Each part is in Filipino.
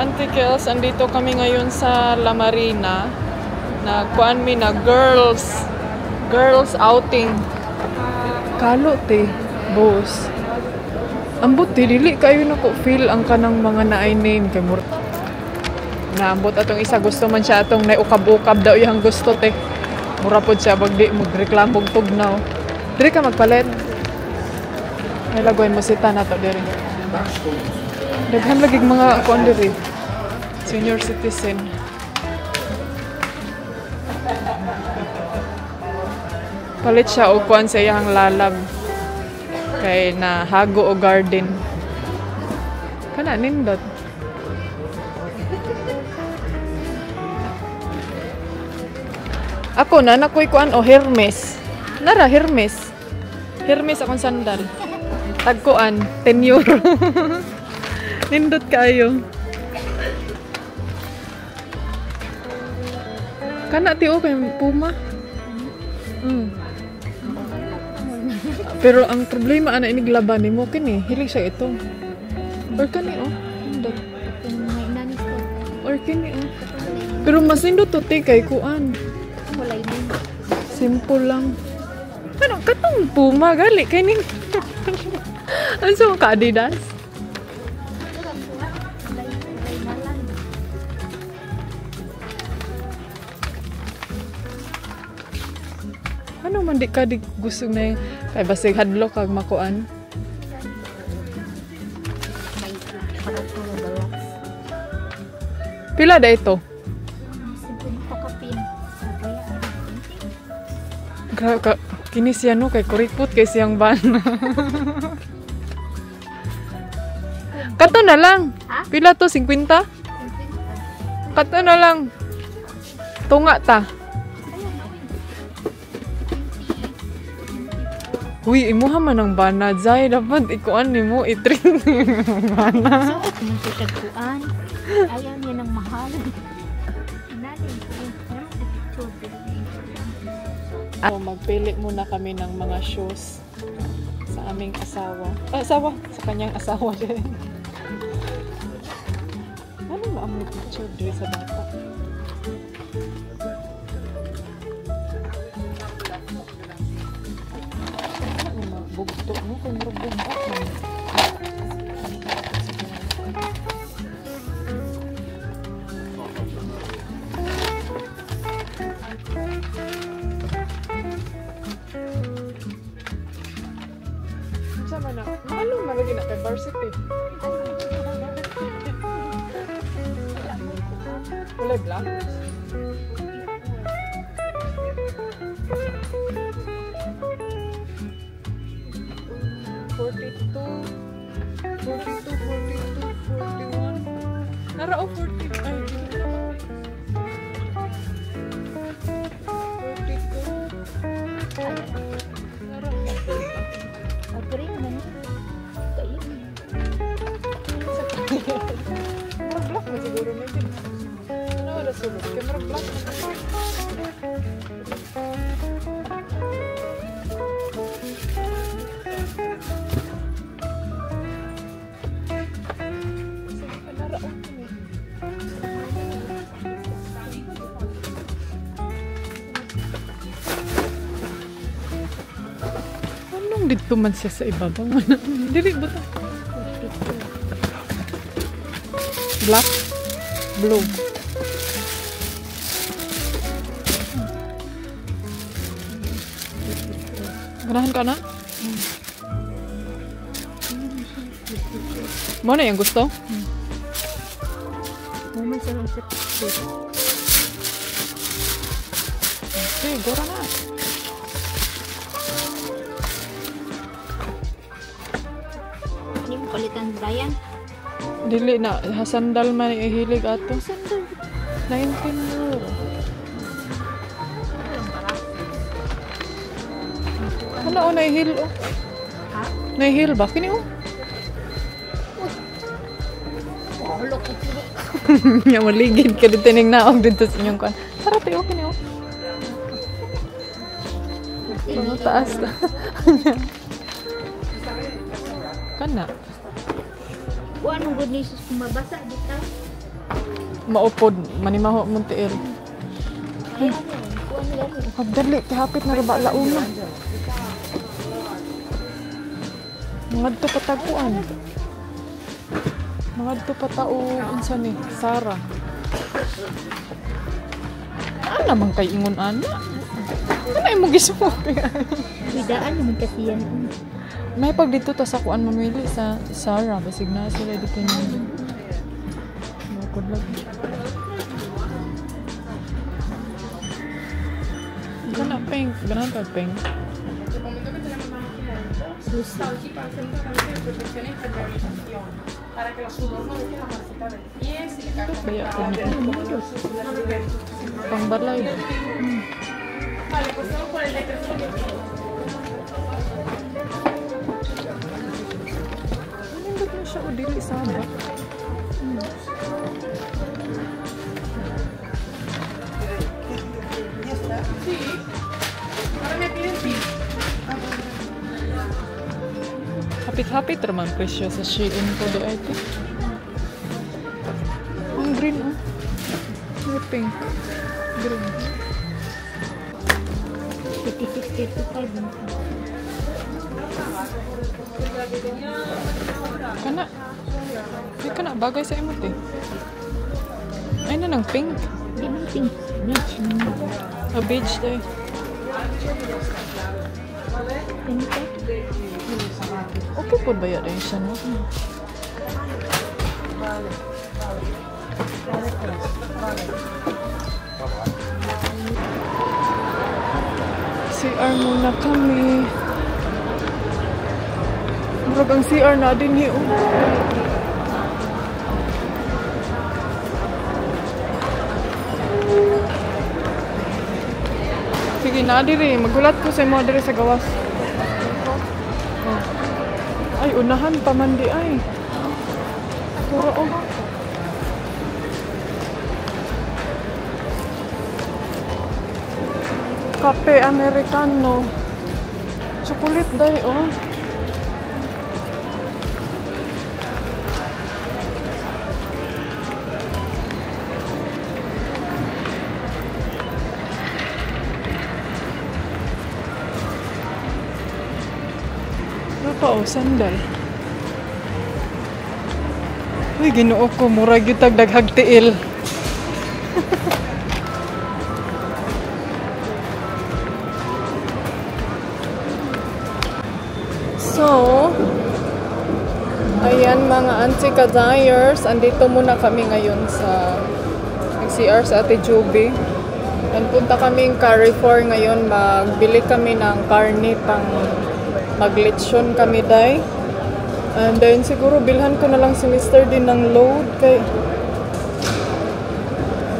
Auntie Kels, andito kami ngayon sa La Marina. Nagkuan mi na girls outing. Kalo te, boss. Ambot te, dili kayo na ko feel ang kanang mga naay name kay mur. Naambot atong isa gusto man siya atong naiukab-ukab daw iyang gusto te. Mura pod siya bagdi magreklamo og tugnaw. Diri ka magpalit. Ay lagoy mo sita na to diri. Daghan lagi mga kuan diri. Senior citizen. Palit siya og kuan sa iyang lalab. Kay na hago o garden. Kana nindot. Ako na nakoy kuan o Hermes. Nara Hermes. Hermes akong sandal. Tagkuan 10 euro. Nindot kayo. Kana ti o kay Puma. Pero ang problema ana ini glaban nimo kini, hilig siya ito. Or kani oh, nindot. Or kini oh. Pero mas nindot to te kay kuan. Kulay din. Simple lang. Ano katong Puma gali kay ning. Ano sa ka Adidas? Ano man di ka di gusto na yung kay basig hadlok kag makuan. Pila da ito? Ka kini siya no kay kuripot kay siyang ban. Kato na lang. Ha? Pila to 50? Kato na lang. Tunga ta. Uy, imuha man ang bana, Zay. Dapat ikuan ni mo, i-treat ni mo bana. Suot mo siya tagpuan. Ayaw niya ng mahal. Magpili muna kami ng mga shoes sa aming asawa. Asawa? Sa kanyang asawa din. Ano ba ang picture dito sa bata? Bugto mo kung murag bugto. Sama na. Mahalo malagi na kay varsity. Kulay black. Nara o 40. Ay, dito na. 42. Nara. Agree man. Kayo. Marag black mo siguro na din. Ano wala sulod? Kaya marag black. Dito man siya sa ibabaw. Dili ba ito? Black? Blue. Ganahan ka na? Mo na yung gusto? Moment sa lang sa Okay, gora na. palitan Brian. Dili na sandal man ihilig ato. Sandal 19 euro. Ano o naihil o? ha? Naihil ba? Kini o? Hulok ko sila. Nga maligid ka dito ning naog dito sa inyong kan. Sarap o kini o. Mga taas na. Kana. Kuan mo good news kung mabasa dito. Maupod, manimaho mong tiil. Ayan, kuha nila rin. Pagdali, tihapit na raba launa. Mangadto pataguan. Mangadto patao, unsa ni, Sara. Ano naman kay ingon ana? Ano ay mo gisumok? Bidaan naman kasi yan. May pag dito ta sa kuan mamili sa Sara, basig na sila dito ni. Makod lang. Kana pink, ganan ka pink. Susi. Ito kaya ko pangbalay. Nindot na siya o dili sabak. Hapit-hapit naman presyo sa Shein ko di ay ito. Ang green oh. May pink. Green. 56, 35. Kana. Di ka na bagay sa imot eh. Ay na ng pink. Di man pink. Beach. A beige day. Pink. Okay po ba yan siya no? CR muna kami. Murag ang CR na din hiyo. Sige na diri, magulat ko sa mo diri sa gawas. Ay, unahan pa man di ay. Puro oh. Kape Americano. Chocolate day oh. Ano pa oh, sandal. Uy, Ginoo ko, murag yung daghag tiil. So, ayan mga auntie kadayers, andito muna kami ngayon sa nag-CR sa Ate Juby. And punta kaming Carrefour ngayon, magbili kami ng karne pang maglechon kami day. And then siguro bilhan ko na lang si Mr. din ng load kay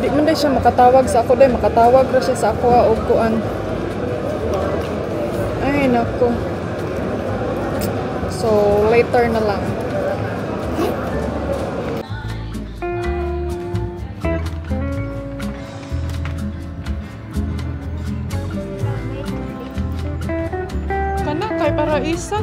di man day siya makatawag sa ako day, makatawag ra siya sa ako o kuan. Ay nako. So later na lang. Kana kay para isa.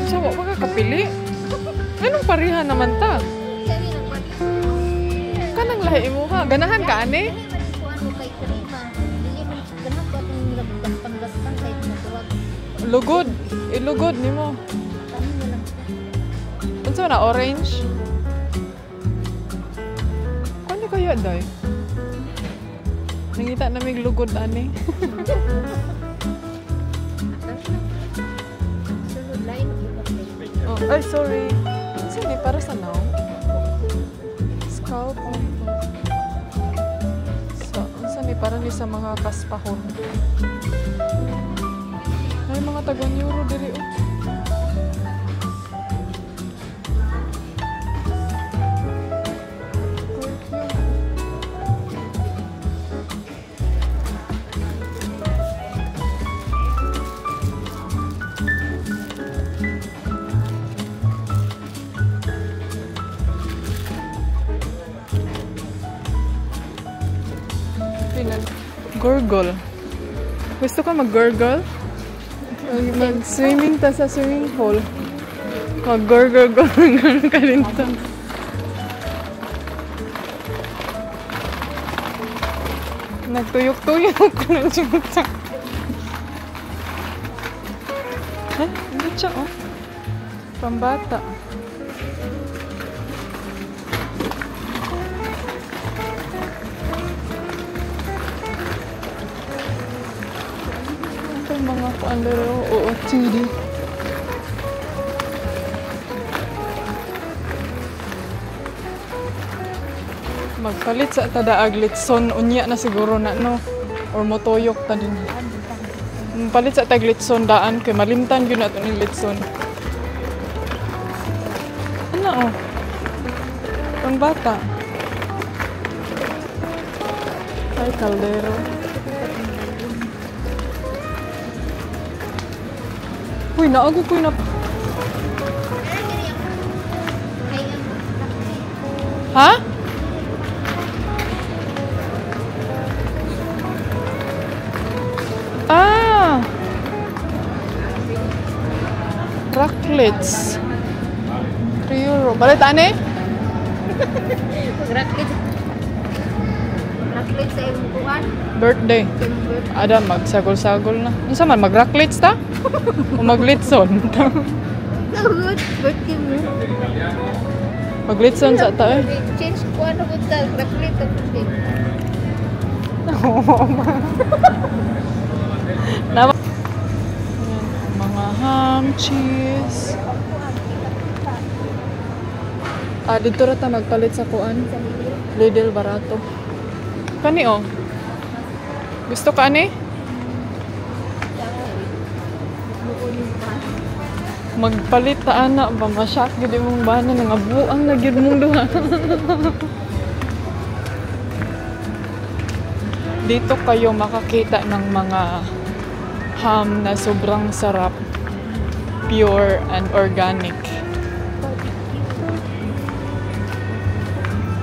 So, wag ka kapili. Anong parihan naman ta? Kanang lahi mo ha. Ganahan ka ani? Lugod. Ilugod nimo. Unsa na orange? Kano kaya day? Nangita na mig lugod ani. Oh, ay sorry. Unsa ni para sa now? Scalp. So, unsa ni para ni sa mga kaspahon? Ay mga taga-neuro diri oh. Gurgle. Gusto ka mag-gurgle? Mag-swimming ta sa swimming pool. Mag-gurgle ka rin to. Nagtuyok-tuyok ko ng tiyuta. Hindi siya, oh. Pambata. Ito mga kuandero, oo, TV. Magpalit sa tadaag litson, unya na siguro na, no? Or motoyok ta din. Palit sa tag litson daan, kay malimtan yun na ito ng litson. Ano, oh? Pang bata. Ay, kaldero. Uy, naago ko yun na... Ha? Ah! Raclets. 3 euro. Balitaan eh? Raclette sa imong kuan. Birthday. Ada, magsagol-sagol na. Ano sa man, mag-raclets ta? O mag-litson? Good. Birthday mo. Mag-litson sa ta eh. Change kuan ako ta. Raclette ang birthday. Nama. Mga ham, cheese. Ah, dito rata magpalit sa kuan. Lidl barato. Kani oh. Gusto ka ani? Magpalit ta ana ba masyak gid imong bana nga buang na gid mong duha. Dito kayo makakita ng mga ham na sobrang sarap, pure and organic.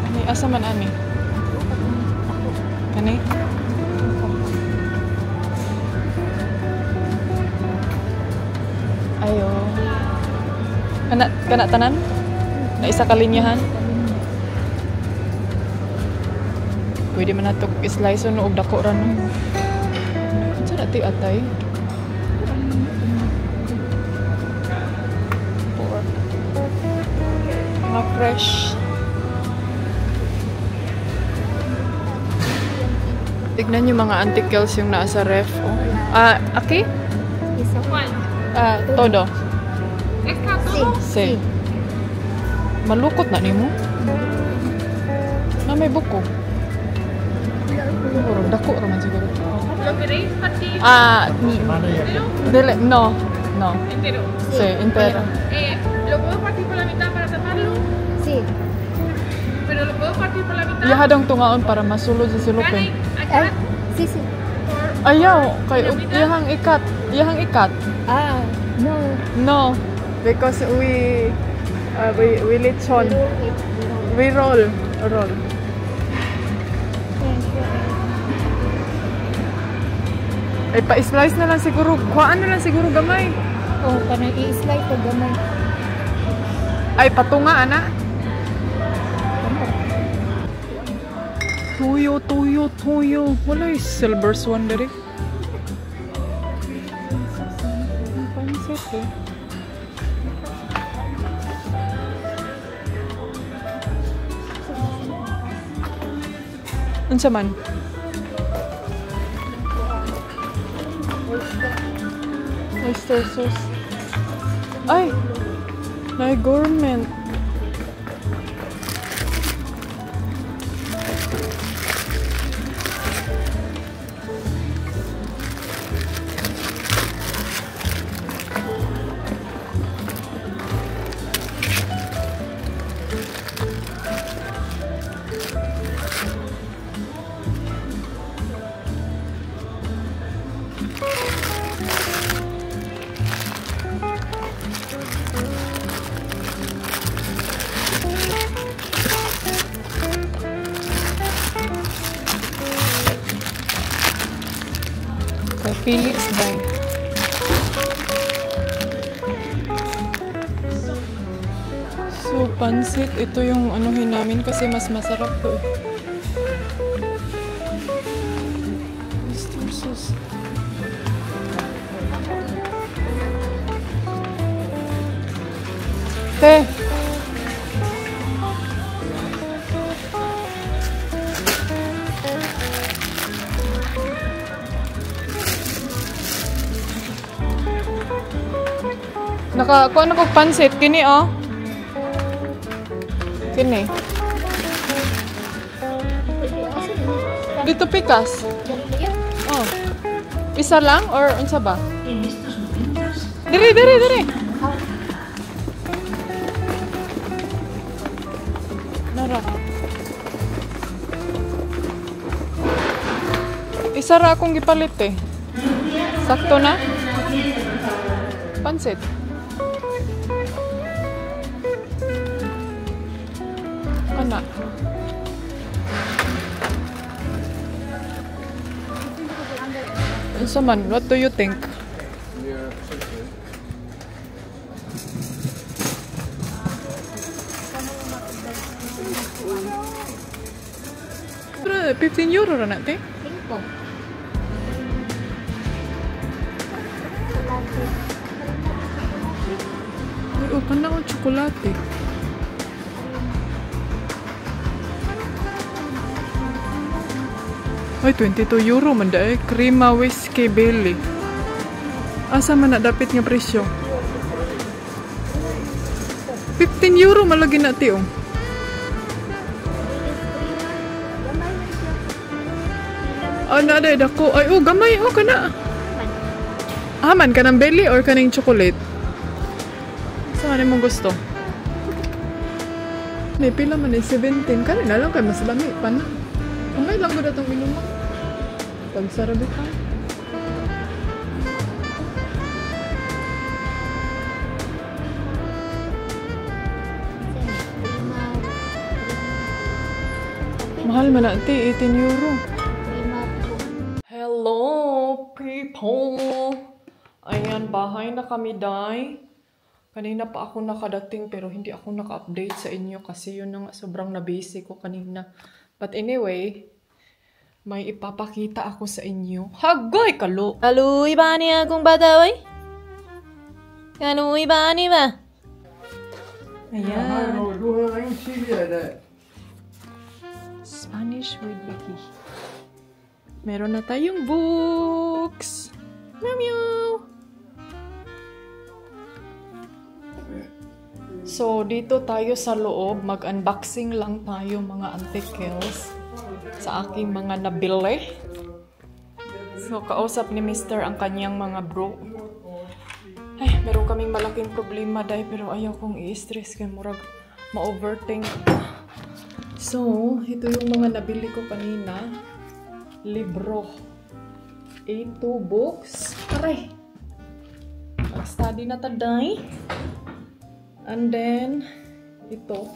Ani asa man ani? Kani? Ayo. Kana tanan? Na isa ka linyahan? Pwede man nato slice no og dako ra no. Sa dati atay. Pork. Mga fresh. Tignan niyo mga antikels yung nasa ref. Oh. Aki? Isa. Todo. Si. Malukot na nimo. Na may buko. Siguro, dako raman siguro. Dile, no. Entero. Sí, entero. ¿Lo puedo partir por la mitad para taparlo? Si. Pero lo puedo partir por la mitad. Iyahadang tungaon para masulod sa silupin. Ay, si. Ayaw, kay iyahang ikat. Ah, no. No, because we lechon. We roll. Ay, pa-slice na lang siguro. Kuhaan na lang siguro gamay. Oh, kanang i-slide ko gamay. Ay, patunga, ana. Tuyo. Wala yung silver swan dali. Ang pansit eh. Unsa man? Oyster sauce. Ay! Na-gourmet. Felix Bay. So, pansit. Ito yung anuhin namin kasi mas masarap to eh. Mr. Sus. Te! Nakakuha na kong pansit. Kini oh. Kini. Dito pikas. Oh. Isa lang or unsa ba? Diri. Nara. Isa ra akong gipalit eh. Sakto na? Pansit. Kana. Unsa man, what do you think? Pero 15 euro ra natin. Tingko. Ay, oh, kana ang tsokolate. Ay, 22 euro man dahil. Crema whiskey belly. Asa man na dapat nga presyo? 15 euro malagi na ti oh. Na day dako. Ay, oh, gamay. Oh, kana. Aman ka ng belly or kaning chocolate? Saan mong gusto? May pila man eh, 17. Kani na lang kay mas lami pa na. Kamay lang ko datong inuman. Pagsarabi ka. Mahal man na, 18 euro. Hello, people! Ayan, bahay na kami, day. Kanina pa ako nakadating pero hindi ako naka-update sa inyo kasi yun na nga sobrang na-busy ko kanina. But anyway, may ipapakita ako sa inyo. Hagoy, kalo! Kaluy ba niya akong bata, oy? Kaluy ba ni ba? Ayan. Spanish with Vicky. Meron na tayong books! Meow meow! So, dito tayo sa loob. Mag-unboxing lang tayo mga antikels sa aking mga nabili. So, kausap ni Mr. ang kanyang mga bro. Ay, meron kaming malaking problema dahil pero ayaw kong i-stress kaya murag ma-overthink. So, ito yung mga nabili ko kanina. Libro. A2 books. Aray! Mag-study na taday. And then, ito.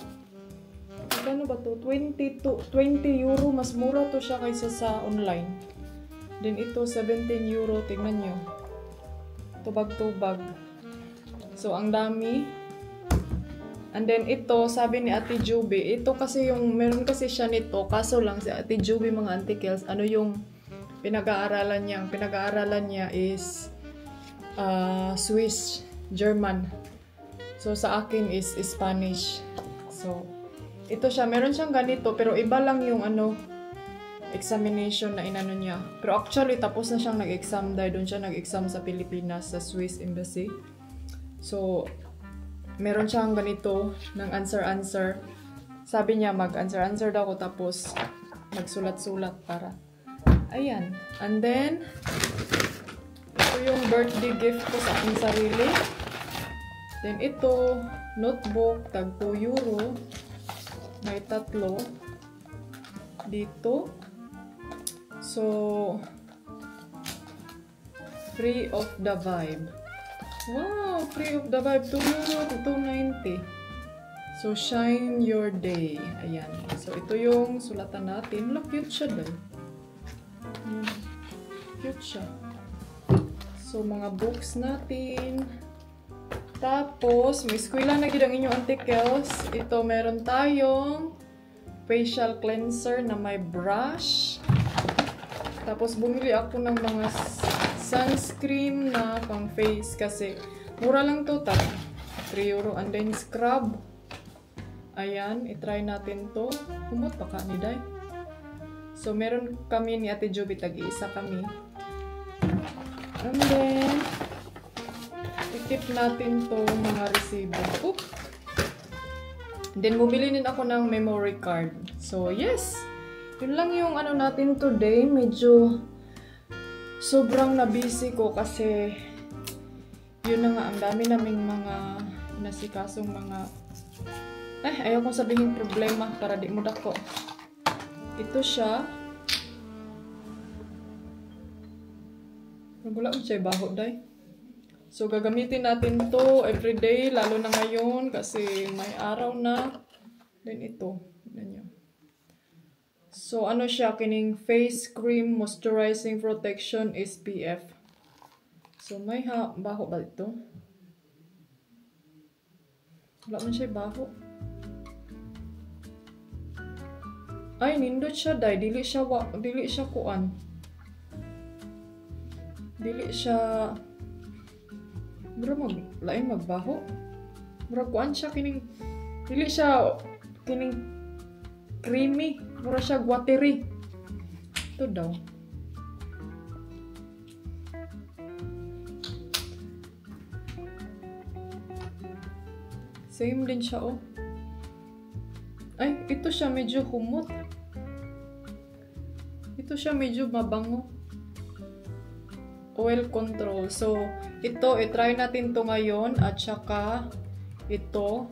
Ano ba to? 20 euro. Mas mura to siya kaysa sa online. Then ito, 17 euro. Tingnan nyo. Tubag-tubag. So, ang dami. And then ito, sabi ni Ate Juby, ito kasi yung, meron kasi siya nito. Kaso lang si Ate Juby, mga antikels, ano yung pinag-aaralan niya? Ang pinag-aaralan niya is Swiss, German. So, sa akin is Spanish. So, ito siya. Meron siyang ganito, pero iba lang yung examination na inano niya. Pero actually, tapos na siyang nag-exam dahil doon siya nag-exam sa Pilipinas, sa Swiss Embassy. So, meron siyang ganito ng answer-answer. Sabi niya, mag-answer-answer daw ako tapos magsulat-sulat para. Ayan. And then, ito yung birthday gift ko sa aking sarili. Then ito, notebook, tag 2 euro. May 3 dito. So, free of the vibe. Wow, free of the vibe. 2 euro to 2.90. So, shine your day. Ayan. So, ito yung sulatan natin. Look, cute siya dun. Cute siya. So, mga books natin. Tapos, may eskwela na gid ang inyong antikels. Ito, meron tayong facial cleanser na may brush. Tapos, bumili ako ng mga sunscreen na pang face kasi mura lang to, tag 3 euro. And then, scrub. Ayan, itry natin to. Humot pa ka ni Day. So, meron kami ni Ate Joby, tag-iisa kami. And then, i-keep natin to mga resibo. Oop! Then, bumili din ako ng memory card. So, yes! Yun lang yung ano natin today. Medyo sobrang na-busy ko kasi yun na nga, ang dami naming mga nasikasong mga ayaw kong sabihin problema para di mo dako. Ito siya. Wala mo siya baho, day. So, gagamitin natin to everyday, lalo na ngayon kasi may araw na. Then ito, tignan nyo. So, ano siya? Kining face cream moisturizing protection SPF. So, may baho ba ito? Wala man siya baho. Ay, nindot siya, day. Dili siya kuan. Dili siya lain magbaho. Mura kuan siya kining dili siya kining creamy. Mura siya watery. Ito daw. Same din siya, oh. Ay, ito siya medyo humot. Ito siya medyo mabango. Oil control. So, ito, i-try natin to ngayon. At saka, ito.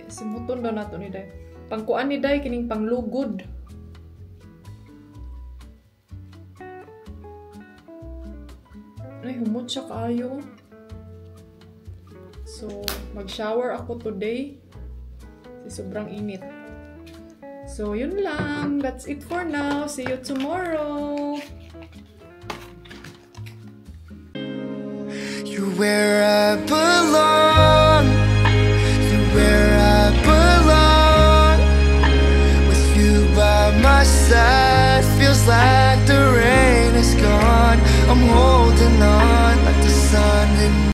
Simuton daw nato ni Day. Pangkuan ni Day, kining panglugod. Ay, humot siya kaayo. So, mag-shower ako today. Kasi sobrang init. So, yun lang. That's it for now. See you tomorrow. You wear a